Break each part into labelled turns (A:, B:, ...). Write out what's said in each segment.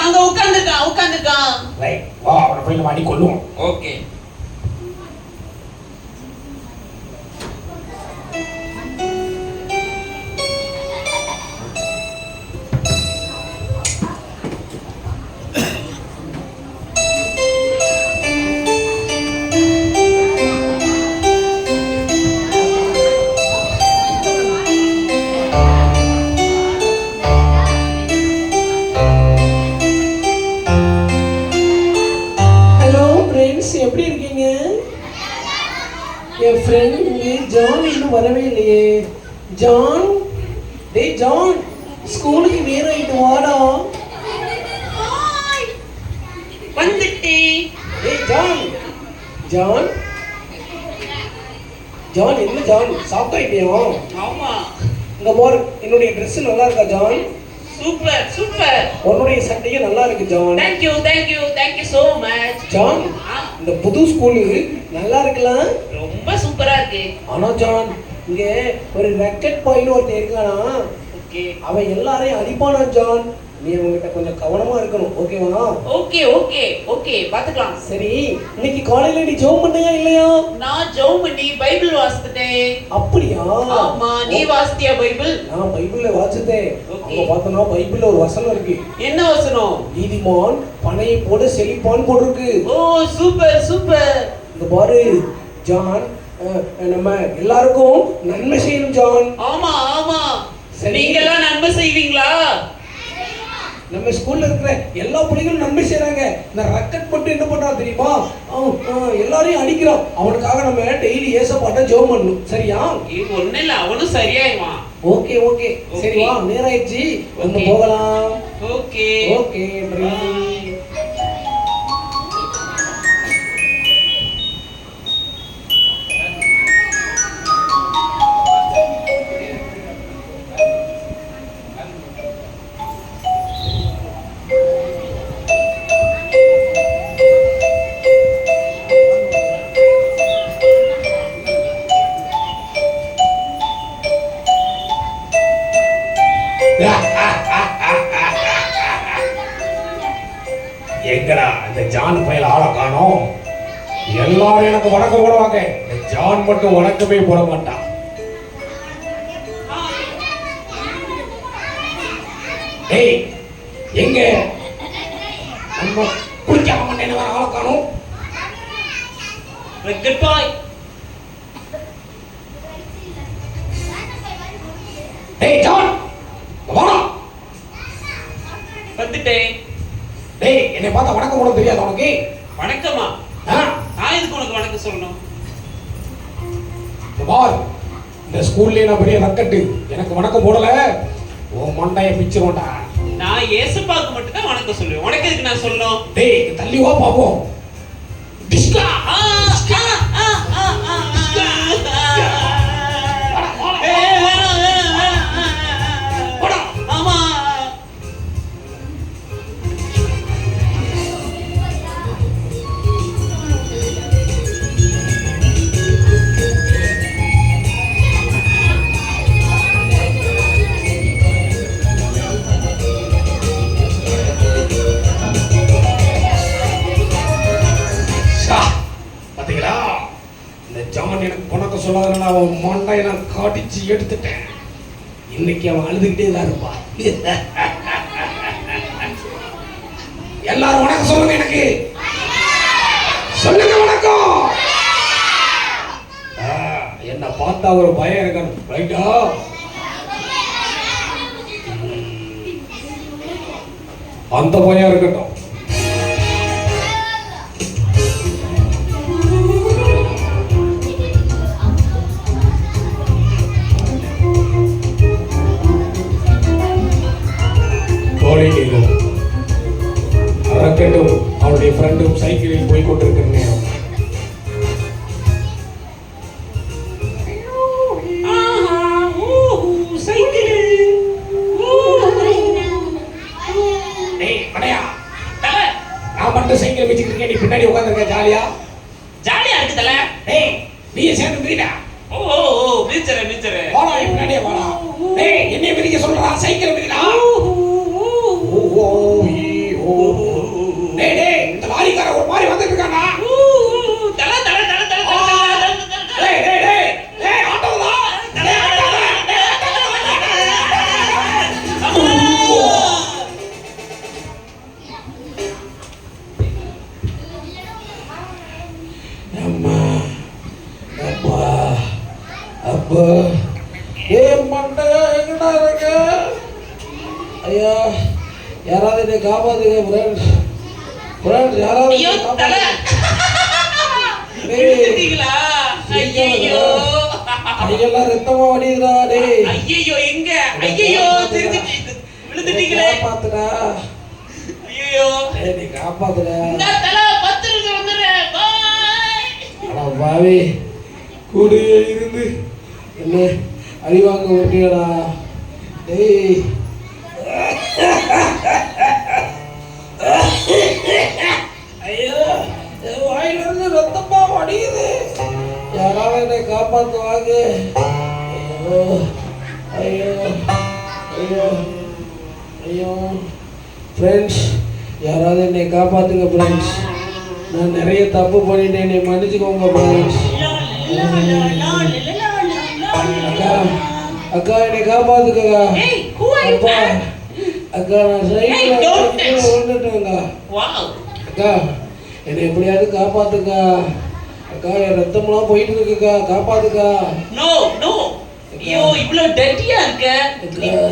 A: அங்க உட்கார்ந்துருக்கான்.
B: ரைட், வா அவனை போய் நம்ம அடி கொள்ளுவோம்.
A: ஓகே.
C: எப்படி இருக்கீங்க? என் ஃப்ரெண்ட் ஜான் இன்னும் வரவே இல்லையே. ஜான், டேய் ஜான், ஸ்கூலுக்கு நேரம் ஆயிட்டு வாடா.
A: வந்துட்டேன்.
C: டேய் ஜான், ஜான், ஜான் என்ன ஜான் சாப்பிட்டாயிட்டியா?
A: ஆமா.
C: இங்க பாரு, என்னுடைய ட்ரெஸ் நல்லா இருக்கா ஜான்?
A: Super super.
C: உன்னுடைய சட்டையும் நல்லா இருக்கு John.
A: Thank you so much.
C: John, இந்த புது ஸ்கூல் நல்லா இருக்கலாம்.
A: ரொம்ப சூப்பரா இருக்கு.
C: ஆனா ஜான், இங்க ஒரு ரக்கெட் பாய்னு ஒருத்தன் இருக்கானா.
A: ஓகே.
C: அவன் எல்லாரையும் அடிப்பானா ஜான். நீ அவன்கிட்ட கொஞ்சம் கவனமா இருக்கணும். ஓகேவா?
A: ஓகே ஓகே ஓகே, பாத்துக்கலாம்.
C: சரி, இன்னைக்கு காலையில நீ ஜெபம் பண்ணியா இல்லையா?
A: நான் ஜெபம் பண்ணி பைபிள் வாசிட்டேன்.
C: அப்படியா?
A: ஆமா. நீ வாசிட்டியா பைபிள்?
C: நான் பைபிள்ல வாசிட்டேன். அங்க பார்த்தனா பைபிள்ல ஒரு வசனம் இருக்கு.
A: என்ன வசனம்?
C: நீதிமான் பனையை போல செழிப்பான் போட்டுருக்கு.
A: ஓ சூப்பர் சூப்பர்.
C: இந்த பாரு ஜான், நம்ம எல்லாருக்கும் நன்மை செய்யணும் ஜான்.
A: ஆமா ஆமா. நீங்க எல்லாம் நன்மை செய்வீங்களா?
C: நம்ம ஸ்கூல்ல இருக்கிற எல்லா பிள்ளைகளும் நன்மை செய்றாங்க. இந்த ரக்கெட் மட்டும் என்ன பண்றான் தெரியுமா? எல்லாரையும் அடிக்கிறான். அவனுக்காக நம்ம டெய்லி ஏசப்பாட்ட ஜெபம் பண்ணணும். சரியா?
A: இது ஒண்ணு இல்ல, அவனும் சரியாயிடுவான்.
C: Okay okay. சரி வா, நேரம் ஆயிடுச்சு, நம்ம போகலாம்.
A: ஓகே
C: ஓகே
B: எங்கடா இந்த ஜான் பையல ஆளை காணோம். எல்லாரும் எனக்கு வணக்கம் போடுவாங்க, இந்த ஜான் மட்டும் வணக்கமே போட மாட்டான். டேய் எங்க நம்ம குளிக்காம மண்டேன வர ஆளை காணோம்.
A: குட் பாய்.
B: டேய் ஜான், வா.
A: வந்துட்டேன்.
B: டேய் என்னை பார்த்தா வணக்கம் போட தெரியாது உனக்கு?
A: வணக்கமா? நான் எதுக்கு உனக்கு வணக்கம் சொல்லணும்?
B: பார், இந்த ஸ்கூல்ல நான் பெரிய ரக்கெட்டு, எனக்கு வணக்கம் போடல உன் மண்டைய பிச்சிரோண்டா.
A: நான் ஏசப்பாக்கு மட்டும் தான் வணக்கம் சொல்லுவேன். உனக்கு எதுக்கு நான் சொல்லணும்?
B: டேய் தள்ளி வா பாப்போம். டிஸ்கா சொல்லாதனால அவன் மண்டையை நான் காட்டிச்சு எடுத்துட்டேன். இன்னைக்கு அவன் அழுதுகிட்டே தான் இருப்பான். எல்லாரும் வணக்கம் சொல்லுங்க, எனக்கு சொல்லுங்க வணக்கம். என்ன பார்த்தா ஒரு பயம் இருக்கணும், ரைட்டா? அந்த பயம் இருக்கட்டும். ரக்கெட்டும் அவனுடைய ஃப்ரெண்டும் சைக்கிளில் போய் கொண்டிருக்கிற நேரம் நான் மட்டும் சைக்கிள் வச்சுட்டு இருக்கேன், நீ பின்னாடி உட்காந்துருக்க. ஜாலியா
A: ஜாலியா இருக்குதல்ல?
B: டேய் நீயே சேர்ந்து மிதிடா.
A: ஓ ஓ ஓ, மிதிச்சற மிதிச்சற.
B: வாடா பின்னாடியே வாடா. டேய் என்னைய மிதிக்க சொல்றா, சைக்கிள் மிதிடா. ஓ ஓ ஓ
C: ஐயா யாராவது என்னை காப்பாத்துங்க ஃப்ரெண்ட்ஸ். ஃப்ரெண்ட்ஸ் யாராவது
A: ஐயோ
C: என்னை
A: தல
C: காப்பாத்துங்க. டேய்
A: விழுந்துட்டீங்களா? ஐயோ
C: கையெல்லாம் ரத்தமா வடியுதுடா டேய்.
A: ஐயோ எங்க? ஐயோ விழுந்துட்டீங்களே.
C: காப்பாத்துடா.
A: ஐயோ
C: டேய் நீ காப்பாத்துடா.
A: இந்த தல 10 நிமிஷம் வந்துடுறேன். பாய்.
C: அட பாவி கூடயே இருந்து என்ன அடி வாங்க விட்டியடா டேய். ஐயோ என் வாயிலிருந்து ரத்தமா வடியுது. யாராவது என்னை காப்பாத்துவாங்க. ஐயோ ஐயோ ஐயோ ஐயோ ஃப்ரெண்ட்ஸ் யாராவது என்னை காப்பாத்துங்க ஃப்ரெண்ட்ஸ். நான் நிறைய தப்பு பண்ணிட்டேன், என்னை மன்னிச்சுக்கோங்க ஃப்ரெண்ட்ஸ். அக்கா அக்கா என்னை காப்பாத்துக்கா.
A: Hey, who are you?
C: அப்பா அக்கா நான்
A: Hey, don't touch.
C: சைக்கிள் விழுந்துட்டேங்க.
A: Wow.
C: அக்கா என்னை எப்படியாவது காப்பாத்துக்கா. அக்கா என் ரத்தம்லாம் போயிட்டு இருக்குக்கா, காப்பாத்துக்கா.
A: No, no. ஐயோ இவ்வளவு டர்ட்டியா இருக்க.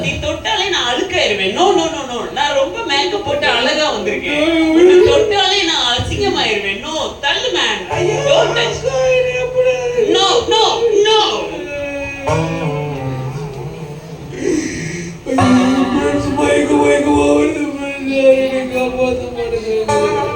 A: நீ தொட்டாலே நான் அழுக்காயிருவேன். No no no no. நான் ரொம்ப மேக்கப் போட்டு அழகா வந்திருக்கேன். உன்னை தொட்டாலே நான் அசிங்கமாயிருவேன். நோ தள்ளு மேன். Don't touch.
C: அக்கா என்னை எப்படியாவது
A: நோ நோ நோ.
C: மயக்கமா வருது friends. என்னை காப்பாத்த மாட்டேங்கிறாங்க.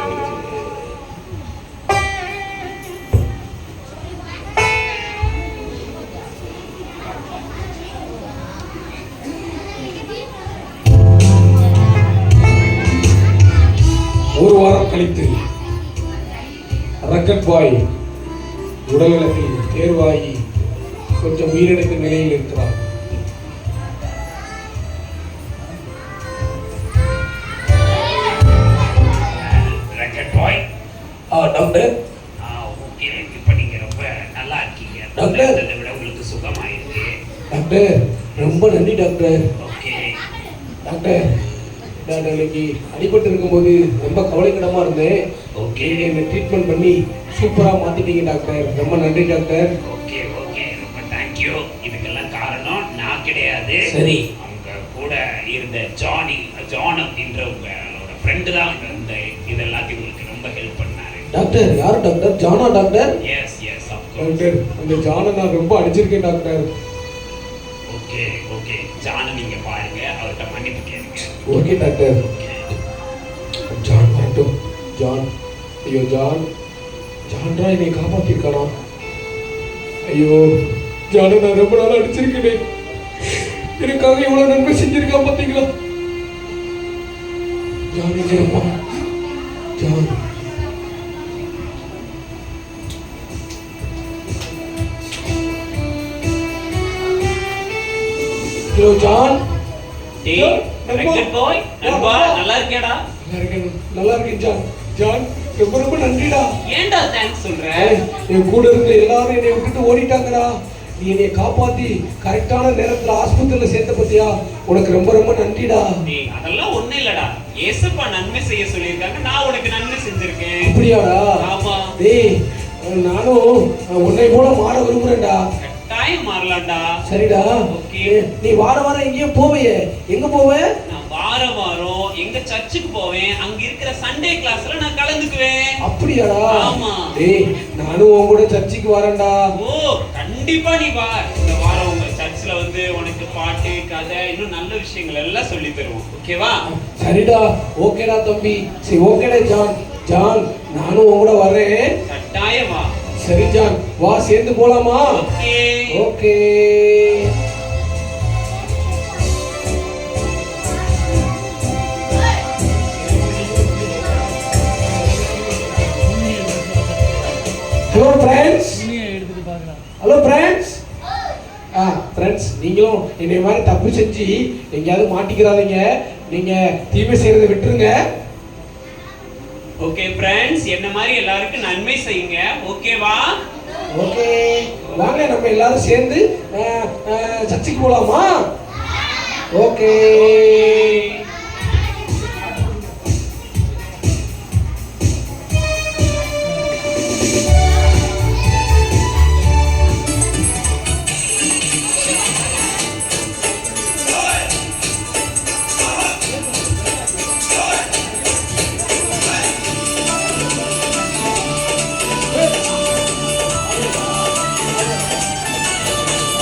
B: ஒரு வாரம் கழித்து ரக்கட் பாய் உடல்நலத்தில் தேர்வாகி கொஞ்சம் உயிரிழந்த நிலையில் இருக்கிறார்.
D: Rugged boy.
C: டாக்டர்
D: ஓகே, இப்போ நீங்க ரொம்ப நல்லா இருக்கீங்க.
C: டாக்டர்.
D: இருந்ததை விட உங்களுக்கு சுகமாயிருக்கு.
C: டாக்டர் ரொம்ப நன்றி டாக்டர்.
D: ஓகே
C: டாக்டர் நான் இன்னைக்கு அடிபட்டு இருக்கும்போது ரொம்ப கவலைக்கிடமா இருந்தேன்.
D: ஓகே
C: நீங்க என்ன ட்ரீட்மெண்ட் பண்ணி சூப்பரா மாத்திட்டீங்க டாக்டர். ரொம்ப நன்றி டாக்டர்.
D: ஓகே ஓகே, ரொம்ப தேங்க்யூ. இதுக்கெல்லாம் காரணம் நான் கிடையாது.
C: சரி.
D: அவங்க கூட இருந்த ஜான் அப்படின்ற உங்களோட ஃப்ரெண்டு தான் இந்த இது எல்லாத்தையும் உங்களுக்கு ரொம்ப ஹெல்ப் பண்ணாரு.
C: டாக்டர் யார் டாக்டர்? ஜானா doctor?
D: Yes yes of course.
B: Doctor அந்த ஜானை நான் ரொம்ப அடிச்சிருக்கேன் டாக்டர்.
D: ஓகே ஓகே, ஜானை நீங்க பாருங்க, அவர்கிட்ட மன்னிப்பு கேளுங்க.
C: Okay doctor.
D: ஓகே
C: ஜான் வரட்டும். ஜான் ஐயோ ஜான் ஜான்ரா என்னை காப்பாத்திருக்கானா? ஐயோ ஜானை நான் ரொம்ப நாள் அடிச்சிருக்கேனே. எனக்காக இவ்வளவு நன்மை செஞ்சிருக்கா பாத்தீங்களா? ஜான் எங்க இருப்பான்? John hello John.
A: டேய் ரக்கட் பாய் நண்பா நல்லா இருக்கேடா.
C: நல்லா இருக்கேன் ஜான். ஜான் ரொம்ப ரொம்ப நன்றிடா.
A: ஏன்டா தேங்க்ஸ் சொல்ற?
C: என் கூட இருந்த எல்லாரும் என்னை விட்டுட்டு ஓடிட்டாங்கடா. நீ என்னை காப்பாத்தி கரெக்டான நேரத்துல ஆஸ்பத்திரியில சேர்த்த பத்தியா, உனக்கு ரொம்ப ரொம்ப நன்றிடா.
A: டேய் அதெல்லாம் ஒண்ணு இல்லடா. ஏசப்பா நன்மை செய்ய சொல்லியிருக்காங்க, நான் உனக்கு நன்மை செஞ்சிருக்கேன்.
C: அப்படியாடா?
A: ஆமா.
C: டேய் நானும் உன்னை போல மாற விரும்புறேன்டா.
A: கட்டாயம் மாறலாம்டா.
C: சரிடா.
A: ஓகே.
C: நீ வாரம் எங்கேயும் போவையே, எங்க போவ?
A: நான் வாரம் எங்க சர்ச்சுக்கு போவேன். அங்க இருக்கிற சண்டே கிளாஸ்ல நான் கலந்துக்குவேன்.
C: அப்படியாடா?
A: ஆமா.
C: டேய் நானும் உன் கூட சர்ச்சுக்கு வரேன்டா.
A: ஓ கண்டிப்பா நீ வா. இந்த வாரம் உங்க சர்ச்ல வந்து உனக்கு பாட்டு கதை இன்னும் நல்ல விஷயங்கள் எல்லாம் சொல்லி தருவோம். ஓகேவா?
C: சரிடா. ஓகேடா தம்பி. சரி ஓகேடா ஜான். ஜான் நானும் உன் கூட வரேன்.
A: கட்டாயம் வா.
C: சரி ஜான் வா, சேர்ந்து போலாமா?
A: Okay.
C: Okay. Hello friends. Hello friends. Friends நீங்களும் என்னை மாதிரி தப்பு செஞ்சு எங்கேயாவது மாட்டிக்கிறாதீங்க. நீங்க தீமை செய்யறதை விட்டுருங்க.
A: ஓகே ஃப்ரெண்ட்ஸ், என்ன மாதிரி எல்லாருக்கும் நன்மை செய்யுங்க. ஓகேவா?
C: ஓகே வாங்க நம்ம எல்லாரும் சேர்ந்து சர்ச்சுக்கு போலாமா? ஓகே.